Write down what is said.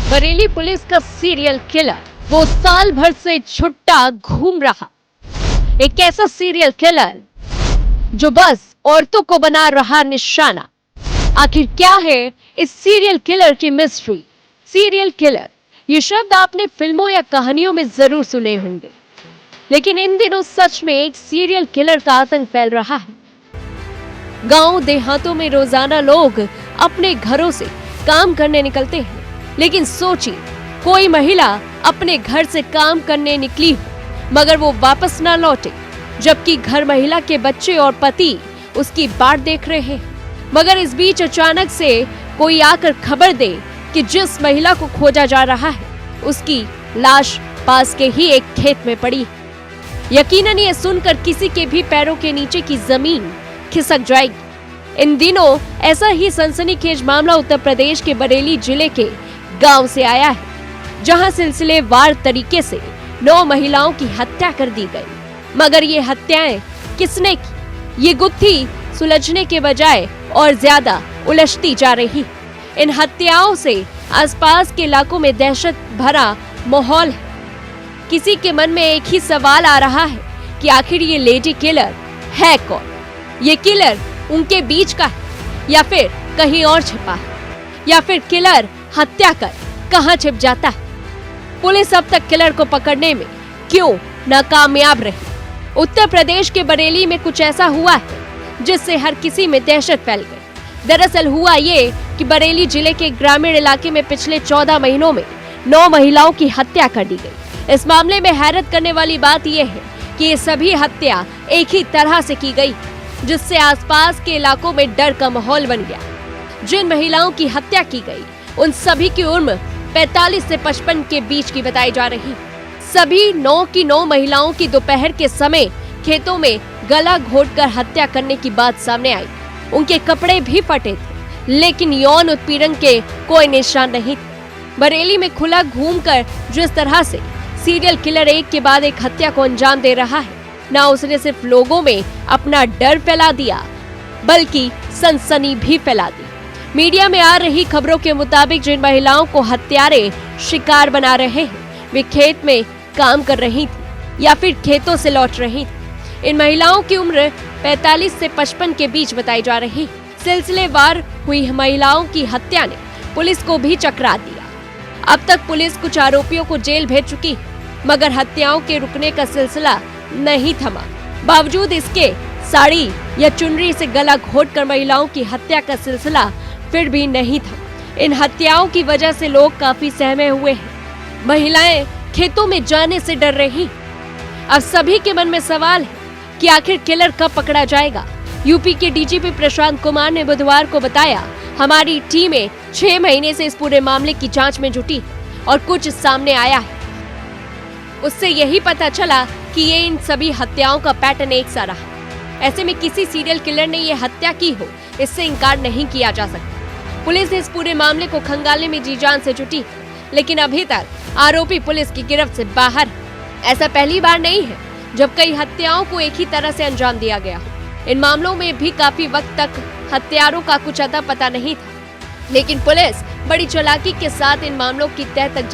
Bareilly police का serial killer वो साल भर से छुट्टा घूम रहा। एक ऐसा सीरियल किलर जो बस औरतों को बना रहा निशाना। आखिर क्या है इस सीरियल किलर की मिस्ट्री? सीरियल किलर ये शब्द आपने फिल्मों या कहानियों में जरूर सुने होंगे, लेकिन इन दिनों सच में एक सीरियल किलर का आतंक फैल रहा है। गांव देहातों में रोजाना लोग अपने घरों से काम करने निकलते हैं, लेकिन सोचिए कोई महिला अपने घर से काम करने निकली हो मगर वो वापस ना लौटे, जबकि घर महिला के बच्चे और पति उसकी बाट देख रहे हैं। मगर इस बीच अचानक से कोई आकर खबर दे कि जिस महिला को खोजा जा रहा है उसकी लाश पास के ही एक खेत में पड़ी है। यकीनन ये सुनकर किसी के भी पैरों के नीचे की जमीन खिसक जाएगी। इन दिनों ऐसा ही सनसनीखेज मामला उत्तर प्रदेश के बरेली जिले के गांव से आया है, जहां सिलसिलेवार तरीके से 9 महिलाओं की हत्या कर दी गई। मगर ये हत्याएं किसने की, ये गुत्थी सुलझने के बजाय और ज्यादा उलझती जा रही। इन हत्याओं से आसपास के इलाकों में दहशत भरा माहौल है। किसी के मन में एक ही सवाल आ रहा है कि आखिर ये लेडी किलर है कौन? ये किलर उनके बीच का है या फिर कहीं और छिपा है, या फिर किलर हत्या कर कहां छिप जाता है? पुलिस अब तक किलर को पकड़ने में क्यों नाकामयाब रही? उत्तर प्रदेश के बरेली में कुछ ऐसा हुआ है जिससे हर किसी में दहशत फैल गई। दरअसल हुआ ये कि बरेली जिले के ग्रामीण इलाके में पिछले 14 महीनों में 9 महिलाओं की हत्या कर दी गई। इस मामले में हैरत करने वाली बात यह है कि ये सभी हत्या एक ही तरह से की गई, जिससे आसपास के इलाकों में डर का माहौल बन गया। जिन महिलाओं की हत्या की गई उन सभी की उम्र 45 से 55 के बीच की बताई जा रही। सभी 9 की 9 महिलाओं की दोपहर के समय खेतों में गला घोटकर हत्या करने की बात सामने आई। उनके कपड़े भी फटे थे, लेकिन यौन उत्पीड़न के कोई निशान नहीं थे। बरेली में खुला घूमकर जिस तरह से सीरियल किलर एक के बाद एक हत्या को अंजाम दे रहा है, ना उसने सिर्फ लोगों में अपना डर फैला दिया बल्कि सनसनी भी फैला दी। मीडिया में आ रही खबरों के मुताबिक जिन महिलाओं को हत्यारे शिकार बना रहे हैं वे खेत में काम कर रही थी या फिर खेतों से लौट रही थी। इन महिलाओं की उम्र 45 से 55 के बीच बताई जा रही। सिलसिलेवार हुई महिलाओं की हत्या ने पुलिस को भी चकरा दिया। अब तक पुलिस कुछ आरोपियों को जेल भेज चुकी, मगर हत्याओं के रुकने का सिलसिला नहीं थमा। बावजूद इसके साड़ी या चुनरी से गला घोटकर महिलाओं की हत्या का सिलसिला फिर भी नहीं था। इन हत्याओं की वजह से लोग काफी सहमे हुए हैं। महिलाएं खेतों में जाने से डर रही। अब सभी के मन में सवाल है कि आखिर किलर कब पकड़ा जाएगा। यूपी के डीजीपी प्रशांत कुमार ने बुधवार को बताया, हमारी टीमें 6 महीने से इस पूरे मामले की जांच में जुटी और कुछ सामने आया है। उससे यही पता चला कि ये इन सभी हत्याओं का पैटर्न एक सा रहा। ऐसे में किसी सीरियल किलर ने ये हत्या की हो, इससे इनकार नहीं किया जा सकता। पुलिस इस पूरे मामले को खंगालने में जी जान से जुटी, लेकिन अभी तक आरोपी पुलिस की गिरफ्त से बाहर। ऐसा पहली बार नहीं है जब कई हत्याओं को एक ही तरह से अंजाम दिया गया। इन मामलों में भी काफी वक्त तक हत्यारों का कुछ अता पता नहीं था, लेकिन पुलिस बड़ी चालाकी के साथ इन मामलों की तह तक